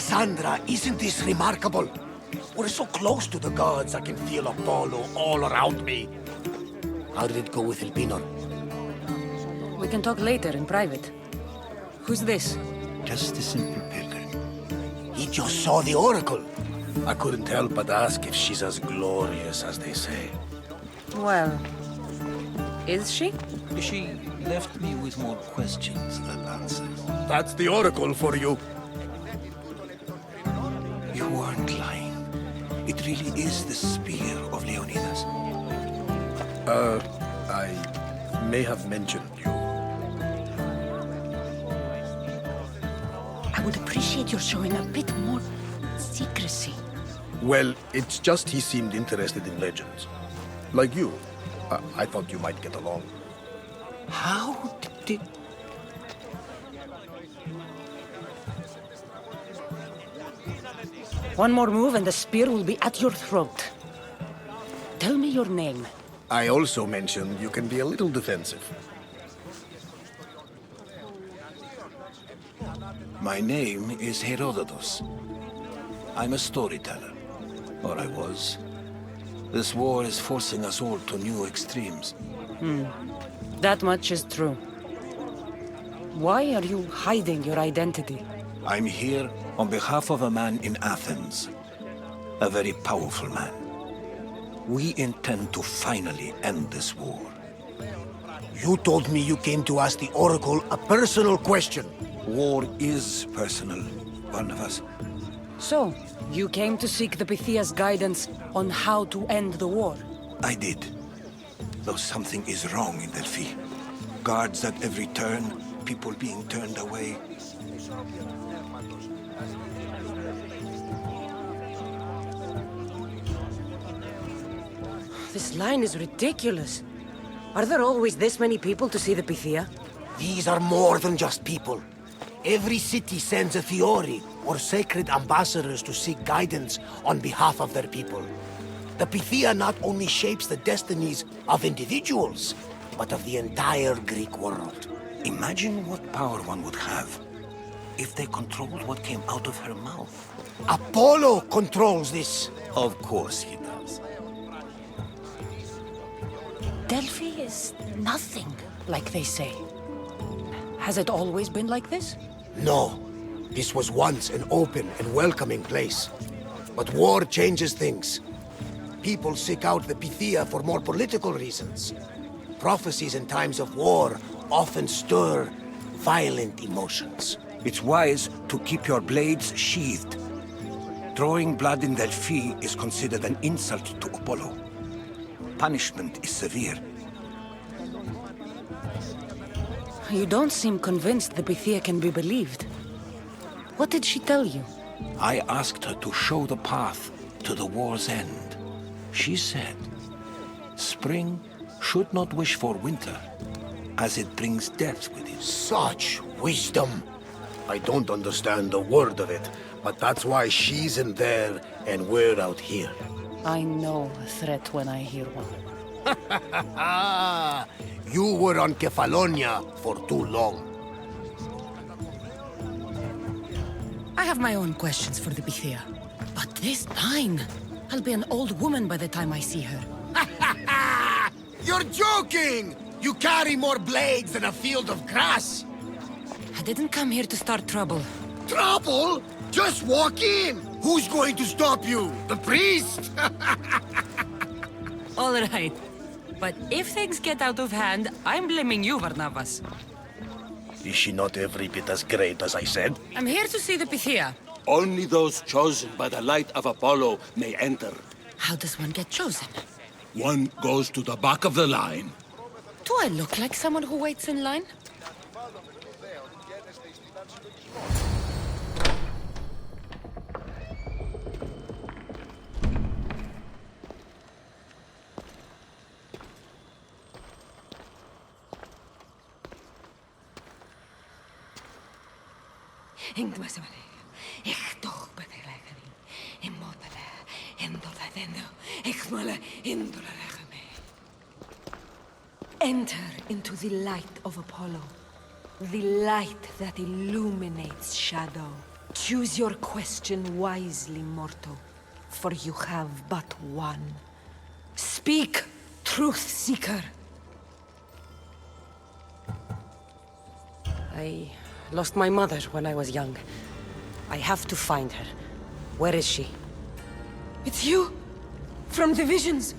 Kassandra, isn't this remarkable? We're so close to the gods, I can feel Apollo all around me. How did it go with Elpinor? We can talk later in private. Who's this? Just a simple pilgrim. He just saw the oracle. I couldn't help but ask if she's as glorious as they say. Well, is she? She left me with more questions than answers. That's the oracle for you. You aren't lying. It really is the spear of Leonidas. I may have mentioned you. I would appreciate your showing a bit more secrecy. Well, it's just he seemed interested in legends. Like you. I thought you might get along. How did... One more move and the spear will be at your throat. Tell me your name. I also mentioned you can be a little defensive. My name is Herodotus. I'm a storyteller. Or I was. This war is forcing us all to new extremes. That much is true. Why are you hiding your identity? I'm here on behalf of a man in Athens. A very powerful man. We intend to finally end this war. You told me you came to ask the oracle a personal question. War is personal, one of us. So, you came to seek the Pythia's guidance on how to end the war? I did. Though something is wrong in Delphi. Guards at every turn, people being turned away. This line is ridiculous. Are there always this many people to see the Pythia? These are more than just people. Every city sends a Fiori, or sacred ambassadors to seek guidance on behalf of their people. The Pythia not only shapes the destinies of individuals, but of the entire Greek world. Imagine what power one would have if they controlled what came out of her mouth. Apollo controls this. Of course he does. Delphi is nothing, like they say. Has it always been like this? No. This was once an open and welcoming place. But war changes things. People seek out the Pythia for more political reasons. Prophecies in times of war often stir violent emotions. It's wise to keep your blades sheathed. Drawing blood in Delphi is considered an insult to Apollo. Punishment is severe. You don't seem convinced the Pythia can be believed. What did she tell you? I asked her to show the path to the war's end. She said, spring should not wish for winter, as it brings death with it. Such wisdom. I don't understand a word of it, but that's why she's in there and we're out here. I know a threat when I hear one. You were on Kefalonia for too long. I have my own questions for the Pythia. But this line, I'll be an old woman by the time I see her. You're joking! You carry more blades than a field of grass. I didn't come here to start trouble. Trouble? Just walk in! Who's going to stop you? The priest? All right. But if things get out of hand, I'm blaming you, Varnavas. Is she not every bit as great as I said? I'm here to see the Pythia. Only those chosen by the light of Apollo may enter. How does one get chosen? One goes to the back of the line. Do I look like someone who waits in line? Enter into the light of Apollo, the light that illuminates shadow. Choose your question wisely, mortal, for you have but one. Speak, truth seeker. I lost my mother when I was young. I have to find her. Where is she? It's you! From the visions!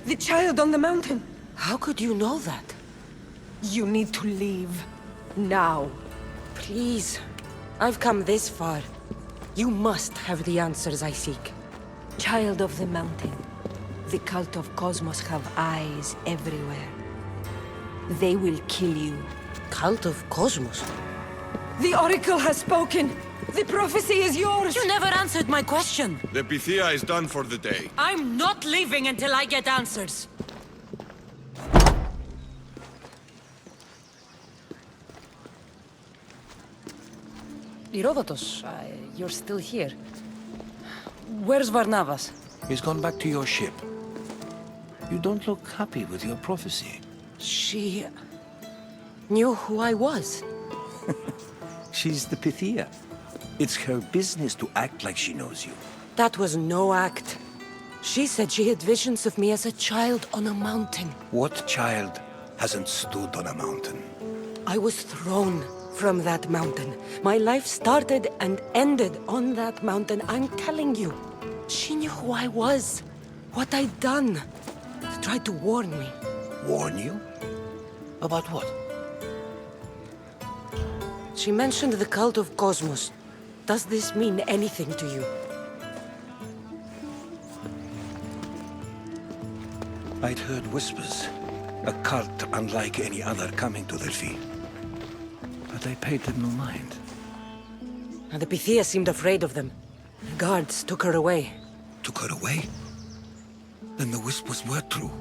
The child on the mountain! How could you know that? You need to leave. Now. Please. I've come this far. You must have the answers I seek. Child of the mountain. The Cult of Kosmos have eyes everywhere. They will kill you. Cult of Kosmos? The Oracle has spoken! The prophecy is yours! You never answered my question! The Pythia is done for the day. I'm not leaving until I get answers! Herodotus, you're still here. Where's Varnavas? He's gone back to your ship. You don't look happy with your prophecy. She knew who I was. She's the Pythia. It's her business to act like she knows you. That was no act. She said she had visions of me as a child on a mountain. What child hasn't stood on a mountain? I was thrown from that mountain. My life started and ended on that mountain. I'm telling you. She knew who I was, what I'd done. She tried to warn me. Warn you? About what? She mentioned the Cult of Kosmos. Does this mean anything to you? I'd heard whispers. A cult unlike any other coming to Delphi. But I paid them no mind. And the Pythia seemed afraid of them. Guards took her away. Took her away? Then the whispers were true.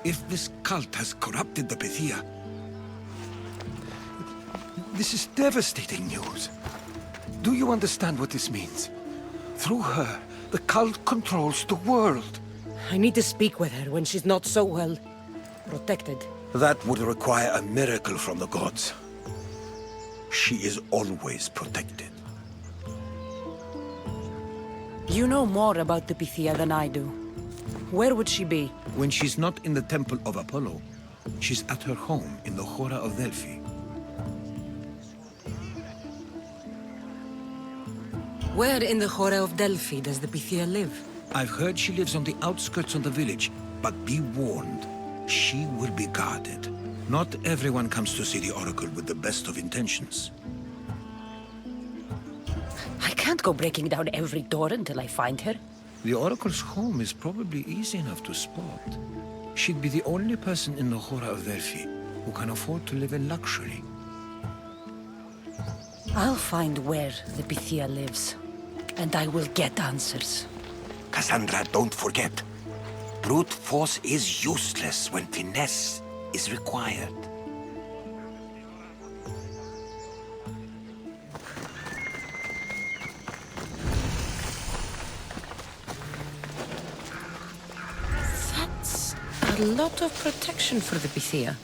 If this cult has corrupted the Pythia... This is devastating news. Do you understand what this means? Through her, the cult controls the world. I need to speak with her when she's not so well protected. That would require a miracle from the gods. She is always protected. You know more about the Pythia than I do. Where would she be? When she's not in the Temple of Apollo, she's at her home in the Hora of Delphi. Where in the Hora of Delphi does the Pythia live? I've heard she lives on the outskirts of the village, but be warned, she will be guarded. Not everyone comes to see the Oracle with the best of intentions. I can't go breaking down every door until I find her. The Oracle's home is probably easy enough to spot. She'd be the only person in the Hora of Delphi who can afford to live in luxury. I'll find where the Pythia lives, and I will get answers. Kassandra, don't forget. Brute force is useless when finesse is required. That's a lot of protection for the Pythia.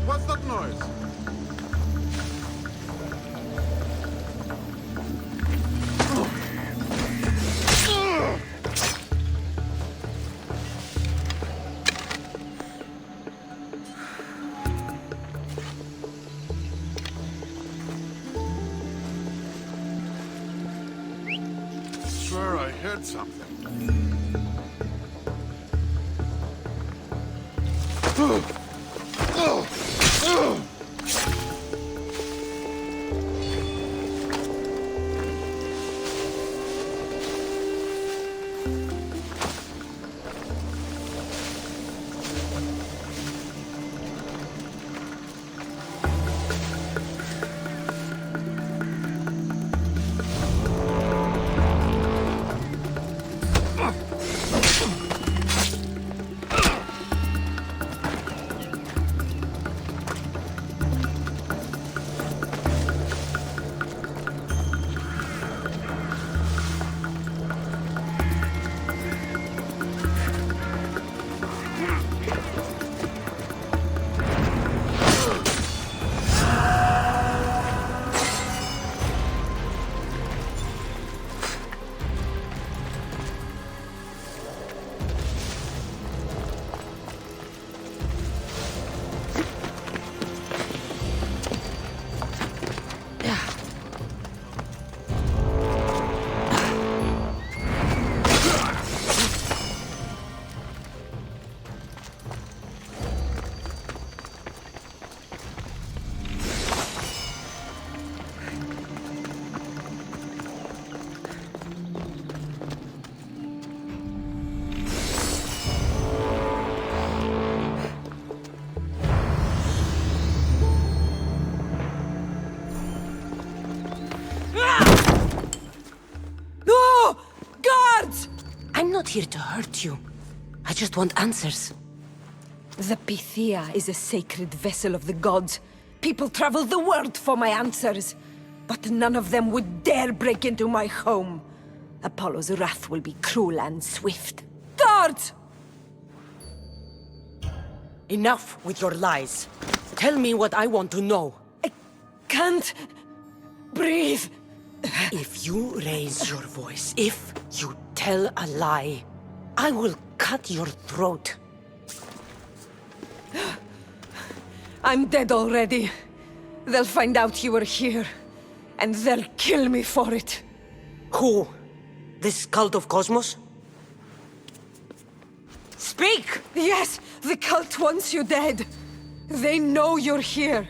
What's that noise? Sure, I heard something. here to hurt you. I just want answers. The Pythia is a sacred vessel of the gods. People travel the world for my answers. But none of them would dare break into my home. Apollo's wrath will be cruel and swift. Guards! Enough with your lies. Tell me what I want to know. I can't breathe. If you raise your voice, if you tell a lie, I will cut your throat. I'm dead already. They'll find out you were here, and they'll kill me for it. Who? This Cult of Kosmos? Speak! Yes, the cult wants you dead. They know you're here.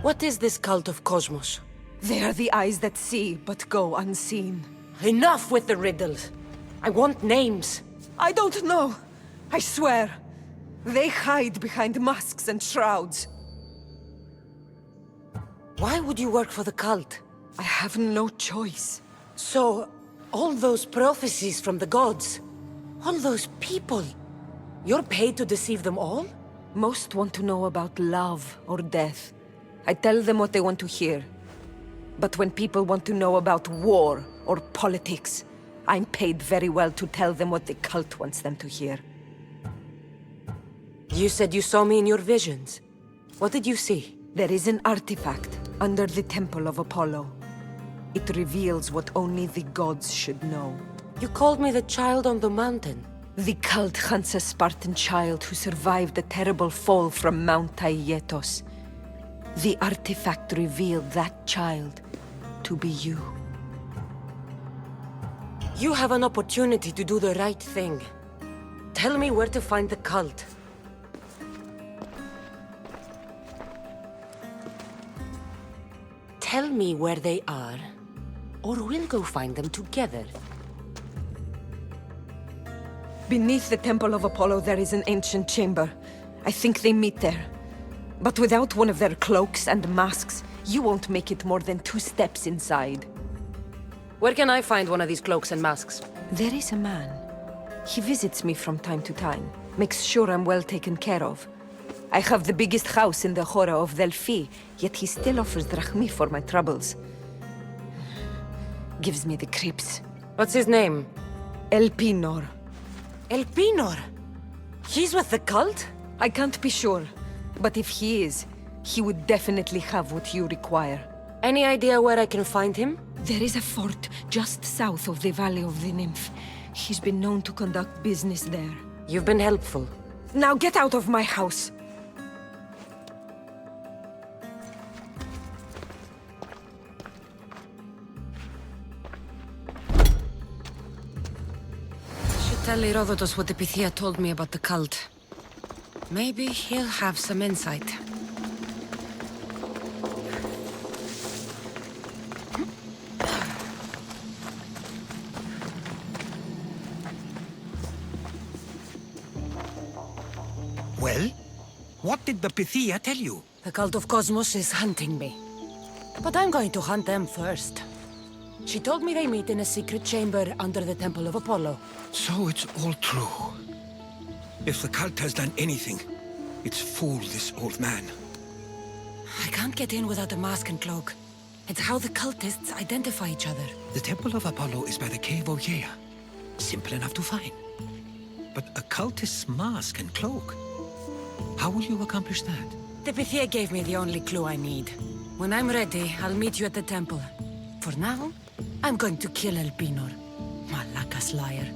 What is this Cult of Kosmos? They are the eyes that see, but go unseen. Enough with the riddles. I want names. I don't know. I swear. They hide behind masks and shrouds. Why would you work for the cult? I have no choice. So, all those prophecies from the gods, all those people, you're paid to deceive them all? Most want to know about love or death. I tell them what they want to hear. But when people want to know about war or politics, I'm paid very well to tell them what the cult wants them to hear. You said you saw me in your visions. What did you see? There is an artifact under the Temple of Apollo. It reveals what only the gods should know. You called me the child on the mountain. The cult hunts a Spartan child who survived the terrible fall from Mount Aietos. The artifact revealed that child to be you. You have an opportunity to do the right thing. Tell me where to find the cult. Tell me where they are, or we'll go find them together. Beneath the Temple of Apollo there is an ancient chamber. I think they meet there. But without one of their cloaks and masks, you won't make it more than 2 steps inside. Where can I find one of these cloaks and masks? There is a man. He visits me from time to time, makes sure I'm well taken care of. I have the biggest house in the Hora of Delphi, yet he still offers drachmi for my troubles. Gives me the creeps. What's his name? Elpinor. Elpinor? He's with the cult? I can't be sure, but if he is, he would definitely have what you require. Any idea where I can find him? There is a fort just south of the Valley of the Nymph. He's been known to conduct business there. You've been helpful. Now get out of my house! Tell Herodotus what the Pythia told me about the cult. Maybe he'll have some insight. Well, what did the Pythia tell you? The Cult of Kosmos is hunting me. But I'm going to hunt them first. She told me they meet in a secret chamber under the Temple of Apollo. So it's all true. If the cult has done anything, it's fooled this old man. I can't get in without a mask and cloak. It's how the cultists identify each other. The Temple of Apollo is by the cave of Yea. Simple enough to find. But a cultist's mask and cloak? How will you accomplish that? The Pythia gave me the only clue I need. When I'm ready, I'll meet you at the temple. For now, I'm going to kill Elpinor, Malaka's liar.